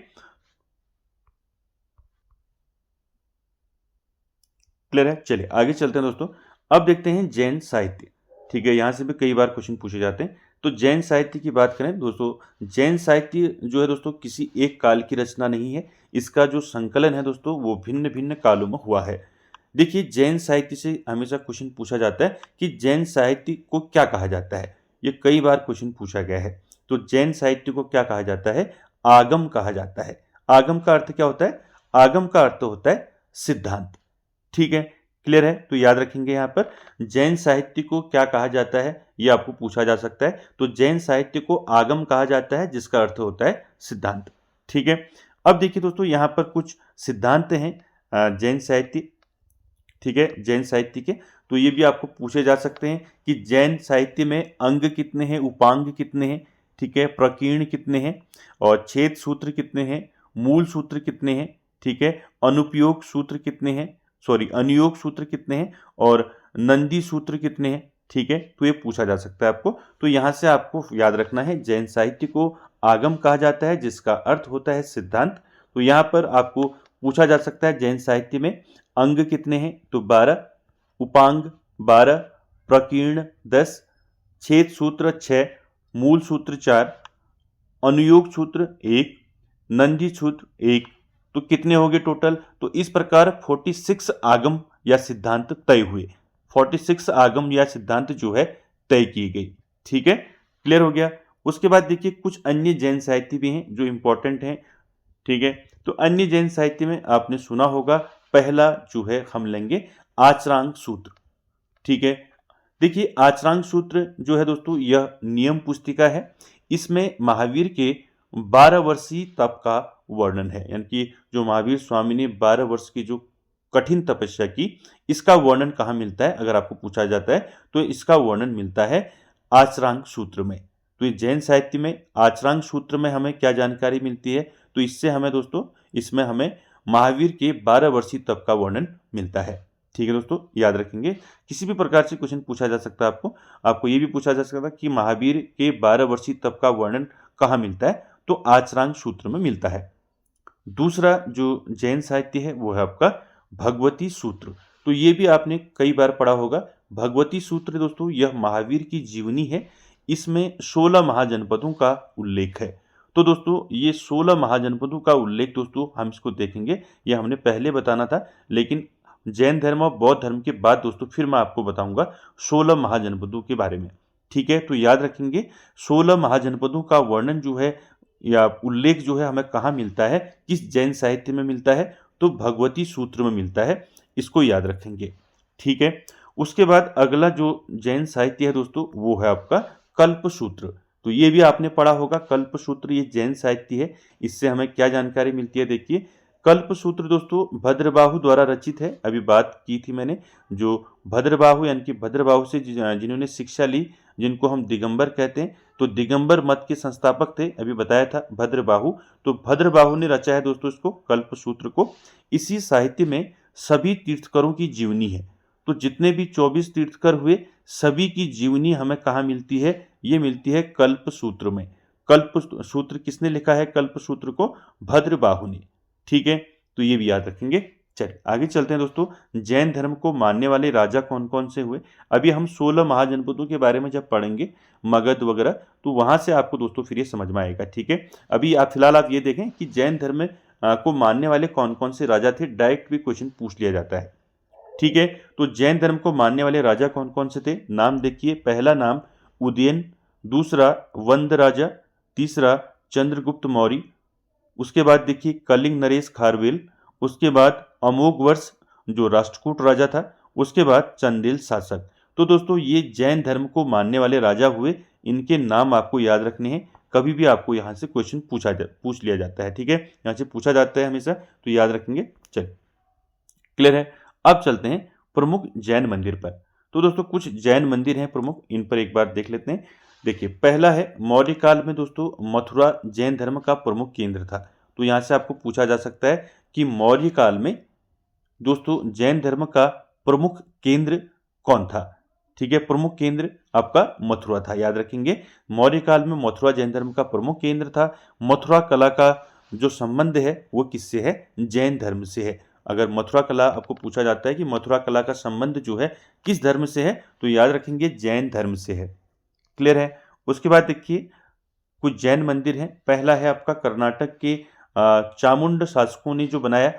क्लियर है? चलिए आगे चलते हैं दोस्तों। अब देखते हैं जैन साहित्य। ठीक है, यहां से भी कई बार क्वेश्चन पूछे जाते हैं। तो जैन साहित्य की बात करें दोस्तों, जैन साहित्य जो है दोस्तों किसी एक काल की रचना नहीं है। इसका जो संकलन है दोस्तों वो भिन्न भिन्न कालों में हुआ है। देखिए, जैन साहित्य से हमेशा क्वेश्चन पूछा जाता है कि जैन साहित्य को क्या कहा जाता है। ये कई बार क्वेश्चन पूछा गया है। तो जैन साहित्य को क्या कहा जाता है? आगम कहा जाता है। आगम का अर्थ क्या होता है? आगम का अर्थ होता है सिद्धांत। ठीक है, क्लियर है? तो याद रखेंगे यहाँ पर जैन साहित्य को क्या कहा जाता है, ये आपको पूछा जा सकता है। तो जैन साहित्य को आगम कहा जाता है, जिसका अर्थ होता है सिद्धांत। ठीक है, अब देखिए दोस्तों यहाँ पर कुछ सिद्धांत हैं जैन साहित्य, ठीक है, जैन साहित्य के। तो ये भी आपको पूछे जा सकते हैं कि जैन साहित्य में अंग कितने हैं, उपांग कितने हैं, ठीक है, प्रकीर्ण कितने हैं, और छेद सूत्र कितने हैं, मूल सूत्र कितने हैं, ठीक है, अनुपयोग सूत्र कितने हैं, अनुयोग सूत्र कितने हैं, और नंदी सूत्र कितने हैं। ठीक है, तो ये पूछा जा सकता है आपको। तो यहां से आपको याद रखना है जैन साहित्य को आगम कहा जाता है, जिसका अर्थ होता है सिद्धांत। तो यहां पर आपको पूछा जा सकता है जैन साहित्य में अंग कितने हैं, तो 12, उपांग 12, प्रकीर्ण 10, छेद सूत्र 6, मूल सूत्र 4, अनुयोग सूत्र 1, नंदी सूत्र 1। तो कितने हो गए टोटल? तो इस प्रकार 46 आगम या सिद्धांत तय हुए। 46 आगम या सिद्धांत जो है तय की गई। ठीक है, क्लियर हो गया? उसके बाद देखिए कुछ अन्य जैन साहित्य भी हैं जो इंपॉर्टेंट हैं। ठीक है, तो अन्य जैन साहित्य में आपने सुना होगा, पहला जो है हम लेंगे आचरांग सूत्र। ठीक है, देखिए आचरांग सूत्र जो है दोस्तों यह नियम पुस्तिका है। इसमें महावीर के 12 वर्षीय तप का वर्णन है, यानी कि जो महावीर स्वामी ने 12 वर्ष की जो कठिन तपस्या की, इसका वर्णन कहाँ मिलता है अगर आपको पूछा जाता है, तो इसका वर्णन मिलता है आचरांग सूत्र में। तो ये जैन साहित्य में आचरांग सूत्र में हमें क्या जानकारी मिलती है? तो इससे हमें दोस्तों, इसमें हमें महावीर के 12 वर्षीय तप का वर्णन मिलता है। ठीक है दोस्तों, याद रखेंगे। किसी भी प्रकार से क्वेश्चन पूछा जा सकता है आपको ये भी पूछा जा सकता है कि महावीर के 12 वर्षीय तप का वर्णन कहाँ मिलता है, तो आचरांग सूत्र में मिलता है। दूसरा जो जैन साहित्य है वो है आपका भगवती सूत्र। तो ये भी आपने कई बार पढ़ा होगा। भगवती सूत्र दोस्तों यह महावीर की जीवनी है। इसमें 16 महाजनपदों का उल्लेख है। तो दोस्तों ये 16 महाजनपदों का उल्लेख दोस्तों हम इसको देखेंगे, ये हमने पहले बताना था, लेकिन जैन धर्म और बौद्ध धर्म के बाद दोस्तों फिर मैं आपको बताऊंगा 16 महाजनपदों के बारे में। ठीक है, तो याद रखेंगे 16 महाजनपदों का वर्णन जो है या उल्लेख जो है हमें कहाँ मिलता है, किस जैन साहित्य में मिलता है, तो भगवती सूत्र में मिलता है, इसको याद रखेंगे। ठीक है, उसके बाद अगला जो जैन साहित्य है दोस्तों वो है आपका कल्प सूत्र। तो ये भी आपने पढ़ा होगा, कल्प सूत्र ये जैन साहित्य है। इससे हमें क्या जानकारी मिलती है, देखिए कल्प सूत्र दोस्तों भद्रबाहु द्वारा रचित है। अभी बात की थी मैंने, जो भद्रबाहु यानी कि भद्रबाहु से जिन्होंने शिक्षा ली, जिनको हम दिगंबर कहते हैं, तो दिगंबर मत के संस्थापक थे, अभी बताया था भद्रबाहु। तो भद्रबाहु ने रचा है दोस्तों इसको, कल्प सूत्र को। इसी साहित्य में सभी तीर्थकरों की जीवनी है। तो जितने भी 24 तीर्थकर हुए सभी की जीवनी हमें कहाँ मिलती है, ये मिलती है कल्प सूत्र में। कल्प सूत्र किसने लिखा है, कल्प सूत्र को भद्रबाहु ने। ठीक है, तो ये भी याद रखेंगे। चलिए आगे चलते हैं दोस्तों, जैन धर्म को मानने वाले राजा कौन कौन से हुए। अभी हम 16 महाजनपदों के बारे में जब पढ़ेंगे, मगध वगैरह, तो वहां से आपको दोस्तों फिर ये समझ में आएगा। ठीक है, अभी आप फिलहाल आप ये देखें कि जैन धर्म को मानने वाले कौन कौन से राजा थे, डायरेक्ट भी क्वेश्चन पूछ लिया जाता है। ठीक है, तो जैन धर्म को मानने वाले राजा कौन कौन से थे, नाम देखिए। पहला नाम उदयन, दूसरा वंद राजा, तीसरा चंद्रगुप्त मौर्य, उसके बाद देखिए कलिंग नरेश खारवेल, उसके बाद अमोघ वर्ष जो राष्ट्रकूट राजा था, उसके बाद चंदेल शासक। तो दोस्तों ये जैन धर्म को मानने वाले राजा हुए, इनके नाम आपको याद रखने हैं। कभी भी आपको यहाँ से क्वेश्चन पूछ लिया जाता है। ठीक है, यहाँ से पूछा जाता है हमेशा, तो याद रखेंगे। चलिए क्लियर है। अब चलते हैं प्रमुख जैन मंदिर पर। तो दोस्तों कुछ जैन मंदिर हैं प्रमुख, इन पर एक बार देख लेते हैं। देखिए पहला है मौर्य काल में दोस्तों मथुरा जैन धर्म का प्रमुख केंद्र था। तो यहाँ से आपको पूछा जा सकता है कि मौर्य काल में दोस्तों जैन धर्म का प्रमुख केंद्र कौन था। ठीक है, प्रमुख केंद्र आपका मथुरा था, याद रखेंगे। मौर्य काल में मथुरा जैन धर्म का प्रमुख केंद्र था। मथुरा कला का जो संबंध है वो किससे है, जैन धर्म से है। अगर मथुरा कला आपको पूछा जाता है कि मथुरा कला का संबंध जो है किस धर्म से है, तो याद रखेंगे जैन धर्म से है। क्लियर है। उसके बाद देखिए कुछ जैन मंदिर हैं। पहला है आपका कर्नाटक के चामुंड शासकों ने जो बनाया,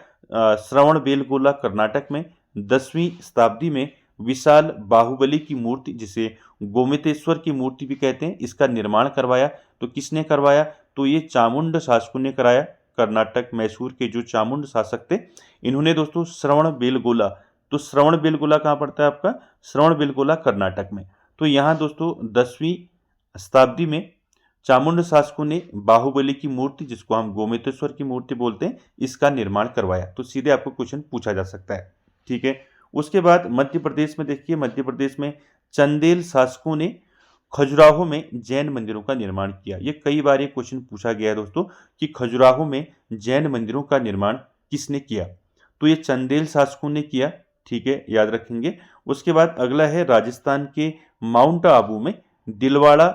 श्रवण बेलगोला कर्नाटक में 10वीं शताब्दी में विशाल बाहुबली की मूर्ति, जिसे गोमतेश्वर की मूर्ति भी कहते हैं, इसका निर्माण करवाया। तो किसने करवाया, तो ये चामुंड शासकों ने कराया। कर्नाटक मैसूर के जो चामुंड शासक थे, इन्होंने दोस्तों श्रवण बेलगोला, तो श्रवण बेलगोला कहाँ पड़ता है आपका, श्रवण बेलगोला कर्नाटक में। तो यहाँ दोस्तों 10वीं शताब्दी में चामुंड शासकों ने बाहुबली की मूर्ति, जिसको हम गोमतेश्वर की मूर्ति बोलते हैं, इसका निर्माण करवाया। तो सीधे आपको क्वेश्चन पूछा जा सकता है। ठीक है, उसके बाद मध्य प्रदेश में देखिए, मध्य प्रदेश में चंदेल शासकों ने खजुराहो में जैन मंदिरों का निर्माण किया। ये कई बार ये क्वेश्चन पूछा गया है दोस्तों कि खजुराहो में जैन मंदिरों का निर्माण किसने किया, तो ये चंदेल शासकों ने किया। ठीक है, याद रखेंगे। उसके बाद अगला है राजस्थान के माउंट आबू में दिलवाड़ा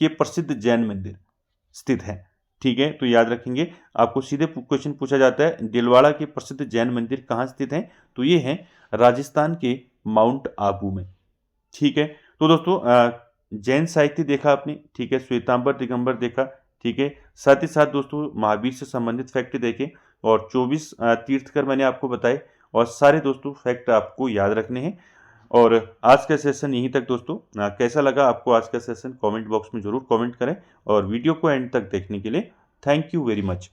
के प्रसिद्ध जैन मंदिर स्थित है। ठीक है, तो याद रखेंगे। आपको सीधे क्वेश्चन पूछा जाता है दिलवाड़ा के प्रसिद्ध जैन मंदिर कहाँ स्थित हैं, तो ये हैं राजस्थान के माउंट आबू में। ठीक है, तो दोस्तों जैन साहित्य देखा आपने। ठीक है, श्वेतांबर दिगंबर देखा। ठीक है, साथ ही साथ दोस्तों महावीर से संबंधित फैक्ट देखे, और 24 तीर्थकर मैंने आपको बताए, और सारे दोस्तों फैक्ट आपको याद रखने हैं। और आज का सेशन यहीं तक दोस्तों। कैसा लगा आपको आज का सेशन, कमेंट बॉक्स में जरूर कमेंट करें, और वीडियो को एंड तक देखने के लिए थैंक यू वेरी मच।